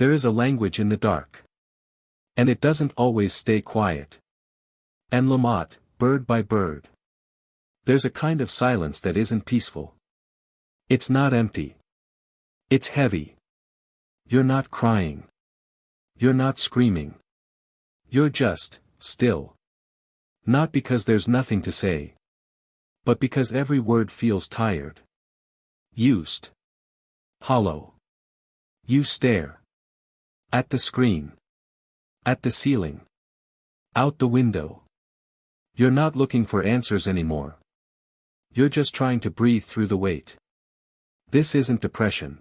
There is a language in the dark. And it doesn't always stay quiet. And Lamott, bird by bird. There's a kind of silence that isn't peaceful. It's not empty. It's heavy. You're not crying. You're not screaming. You're just still. Not because there's nothing to say. But because every word feels tired. Used. Hollow. You stare. At the screen. At the ceiling. Out the window. You're not looking for answers anymore. You're just trying to breathe through the weight. This isn't depression.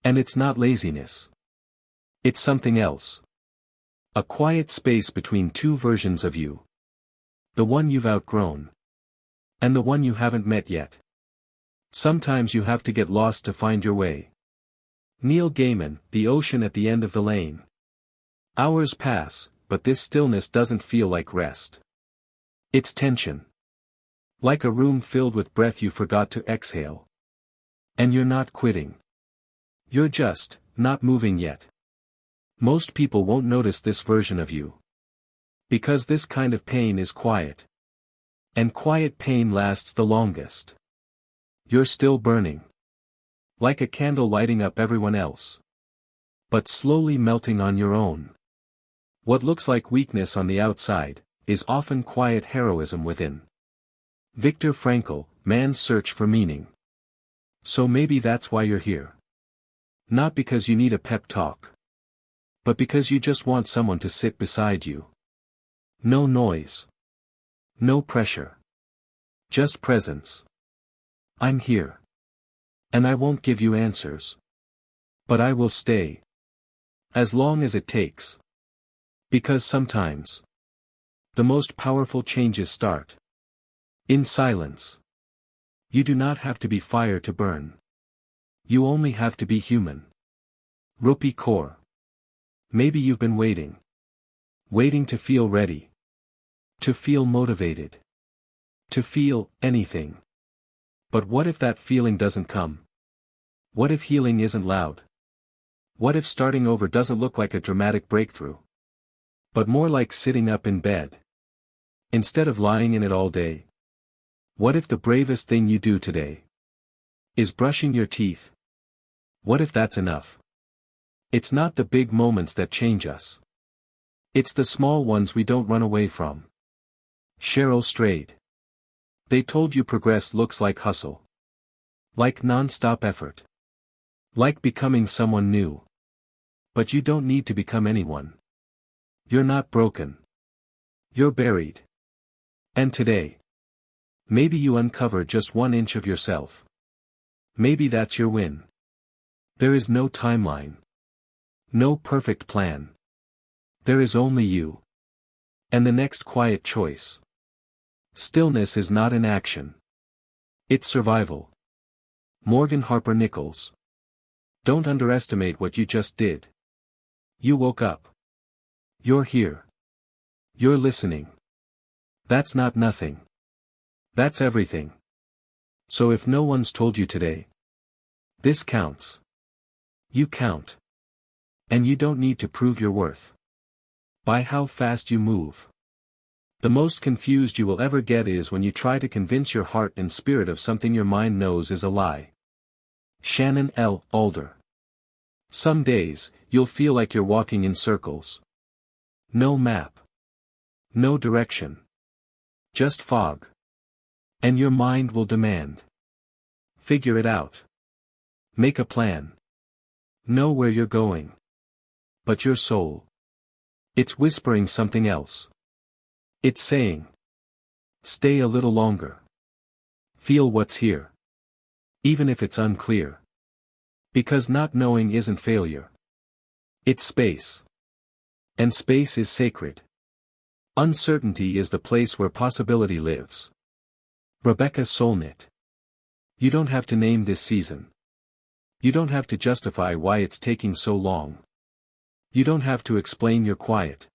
And it's not laziness. It's something else. A quiet space between two versions of you. The one you've outgrown. And the one you haven't met yet. Sometimes you have to get lost to find your way. Neil Gaiman, The Ocean at the End of the Lane. Hours pass, but this stillness doesn't feel like rest. It's tension. Like a room filled with breath you forgot to exhale. And you're not quitting. You're just not moving yet. Most people won't notice this version of you. Because this kind of pain is quiet. And quiet pain lasts the longest. You're still burning. Like a candle lighting up everyone else. But slowly melting on your own. What looks like weakness on the outside, is often quiet heroism within. Viktor Frankl, Man's Search for Meaning. So maybe that's why you're here. Not because you need a pep talk. But because you just want someone to sit beside you. No noise. No pressure. Just presence. I'm here. And I won't give you answers. But I will stay. As long as it takes. Because sometimes. The most powerful changes start. In silence. You do not have to be fire to burn. You only have to be human. Rupi Kaur. Maybe you've been waiting. Waiting to feel ready. To feel motivated. To feel anything. But what if that feeling doesn't come? What if healing isn't loud? What if starting over doesn't look like a dramatic breakthrough? But more like sitting up in bed. Instead of lying in it all day. What if the bravest thing you do today is brushing your teeth? What if that's enough? It's not the big moments that change us. It's the small ones we don't run away from. Cheryl Strayed. They told you progress looks like hustle. Like non-stop effort. Like becoming someone new. But you don't need to become anyone. You're not broken. You're buried. And today. Maybe you uncover just 1 inch of yourself. Maybe that's your win. There is no timeline. No perfect plan. There is only you. And the next quiet choice. Stillness is not an action. It's survival. Morgan Harper Nichols. Don't underestimate what you just did. You woke up. You're here. You're listening. That's not nothing. That's everything. So if no one's told you today, this counts. You count. And you don't need to prove your worth. By how fast you move. The most confused you will ever get is when you try to convince your heart and spirit of something your mind knows is a lie. Shannon L. Alder. Some days, you'll feel like you're walking in circles. No map. No direction. Just fog. And your mind will demand. Figure it out. Make a plan. Know where you're going. But your soul. It's whispering something else. It's saying. Stay a little longer. Feel what's here. Even if it's unclear. Because not knowing isn't failure. It's space. And space is sacred. Uncertainty is the place where possibility lives. Rebecca Solnit. You don't have to name this season. You don't have to justify why it's taking so long. You don't have to explain your quiet.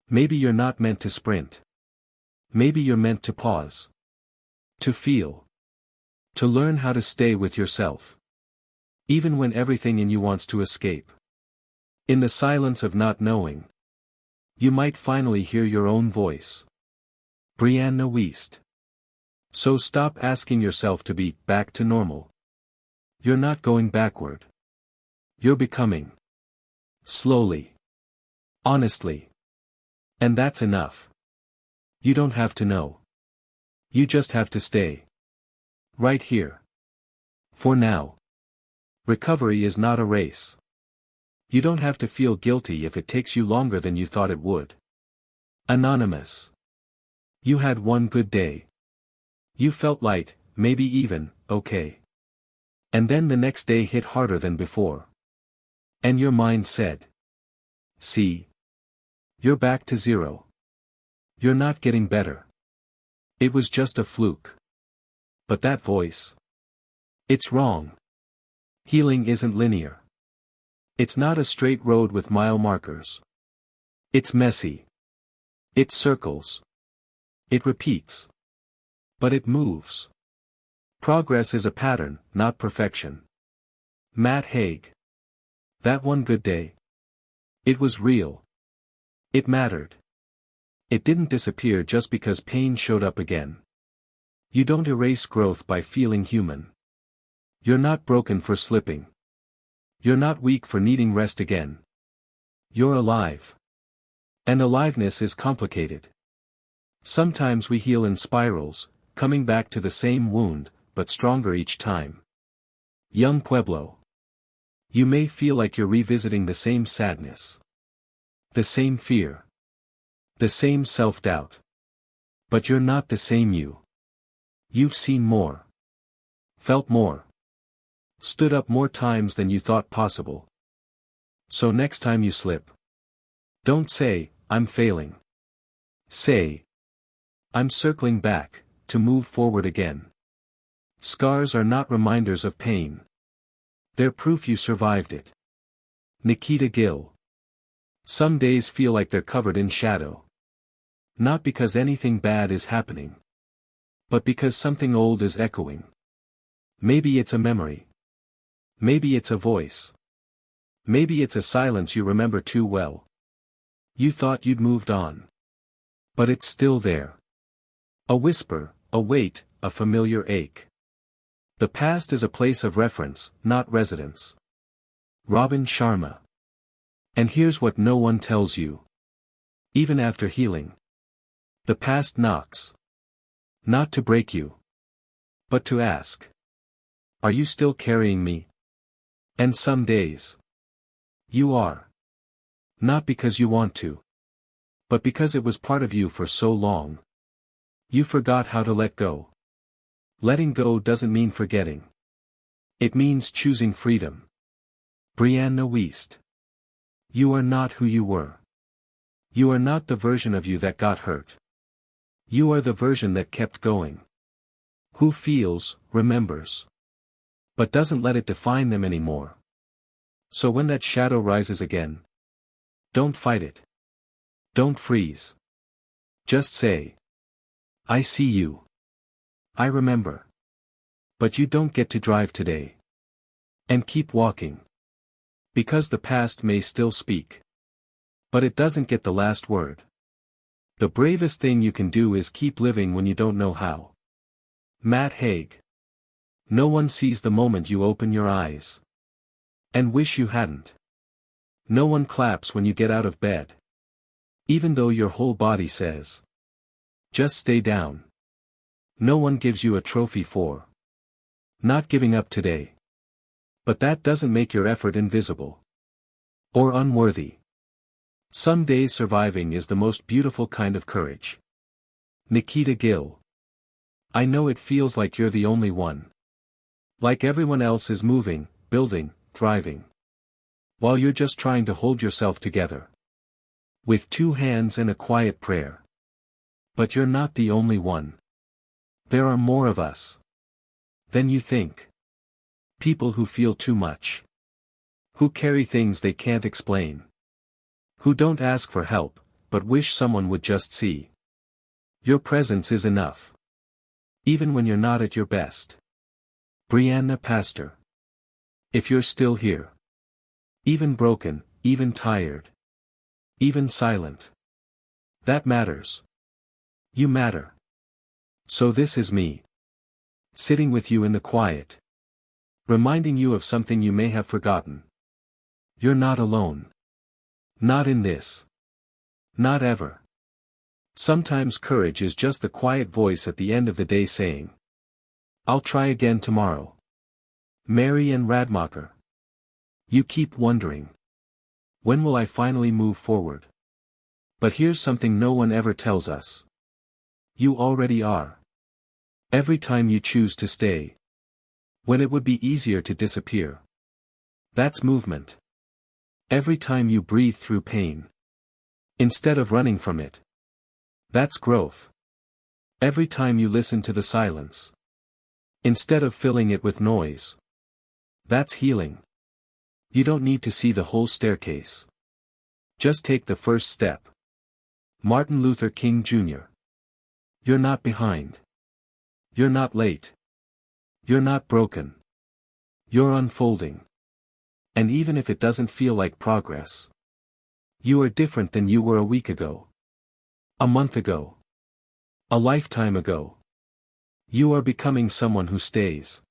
Maybe you're not meant to sprint. Maybe you're meant to pause. To feel. To learn how to stay with yourself. Even when everything in you wants to escape. In the silence of not knowing, you might finally hear your own voice. Brianna Wiest. So stop asking yourself to be back to normal. You're not going backward. You're becoming. Slowly. Honestly. And that's enough. You don't have to know. You just have to stay. Right here. For now. Recovery is not a race. You don't have to feel guilty if it takes you longer than you thought it would. Anonymous. You had one good day. You felt light, maybe even, okay. And then the next day hit harder than before. And your mind said, see. You're back to zero. You're not getting better. It was just a fluke. But that voice. It's wrong. Healing isn't linear. It's not a straight road with mile markers. It's messy. It circles. It repeats. But it moves. Progress is a pattern, not perfection. Matt Haig. That one good day. It was real. It mattered. It didn't disappear just because pain showed up again. You don't erase growth by feeling human. You're not broken for slipping. You're not weak for needing rest again. You're alive. And aliveness is complicated. Sometimes we heal in spirals, coming back to the same wound, but stronger each time. Young Pueblo. You may feel like you're revisiting the same sadness. The same fear. The same self-doubt. But you're not the same you. You've seen more. Felt more. Stood up more times than you thought possible. So next time you slip, don't say, I'm failing. Say, I'm circling back, to move forward again. Scars are not reminders of pain. They're proof you survived it. Nikita Gill. Some days feel like they're covered in shadow. Not because anything bad is happening. But because something old is echoing. Maybe it's a memory. Maybe it's a voice. Maybe it's a silence you remember too well. You thought you'd moved on. But it's still there. A whisper, a weight, a familiar ache. The past is a place of reference, not residence. Robin Sharma. And here's what no one tells you. Even after healing. The past knocks. Not to break you. But to ask. Are you still carrying me? And some days. You are. Not because you want to. But because it was part of you for so long. You forgot how to let go. Letting go doesn't mean forgetting. It means choosing freedom. Brianna Wiest. You are not who you were. You are not the version of you that got hurt. You are the version that kept going. Who feels, remembers. But doesn't let it define them anymore. So when that shadow rises again, don't fight it. Don't freeze. Just say, I see you. I remember. But you don't get to drive today. And keep walking. Because the past may still speak. But it doesn't get the last word. The bravest thing you can do is keep living when you don't know how. Matt Haig. No one sees the moment you open your eyes. And wish you hadn't. No one claps when you get out of bed. Even though your whole body says, just stay down. No one gives you a trophy for not giving up today. But that doesn't make your effort invisible. Or unworthy. Some days surviving is the most beautiful kind of courage. Nikita Gill. I know it feels like you're the only one. Like everyone else is moving, building, thriving. While you're just trying to hold yourself together. With two hands and a quiet prayer. But you're not the only one. There are more of us than you think. People who feel too much. Who carry things they can't explain. Who don't ask for help, but wish someone would just see. Your presence is enough. Even when you're not at your best. Brianna Pastor. If you're still here. Even broken, even tired. Even silent. That matters. You matter. So this is me. Sitting with you in the quiet. Reminding you of something you may have forgotten. You're not alone. Not in this. Not ever. Sometimes courage is just the quiet voice at the end of the day saying, I'll try again tomorrow. Mary and Radmacher. You keep wondering. When will I finally move forward? But here's something no one ever tells us. You already are. Every time you choose to stay. When it would be easier to disappear. That's movement. Every time you breathe through pain. Instead of running from it. That's growth. Every time you listen to the silence. Instead of filling it with noise. That's healing. You don't need to see the whole staircase. Just take the first step. Martin Luther King Jr. You're not behind. You're not late. You're not broken. You're unfolding. And even if it doesn't feel like progress. You are different than you were a week ago. A month ago. A lifetime ago. You are becoming someone who stays.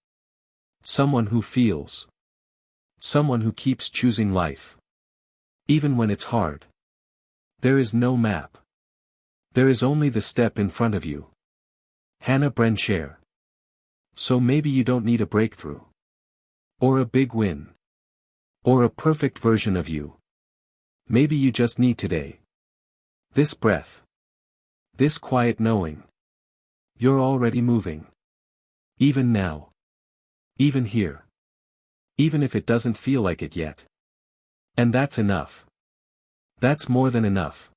Someone who feels. Someone who keeps choosing life. Even when it's hard. There is no map. There is only the step in front of you. Hannah Brenshare. So maybe you don't need a breakthrough. Or a big win. Or a perfect version of you. Maybe you just need today. This breath. This quiet knowing. You're already moving. Even now. Even here. Even if it doesn't feel like it yet. And that's enough. That's more than enough.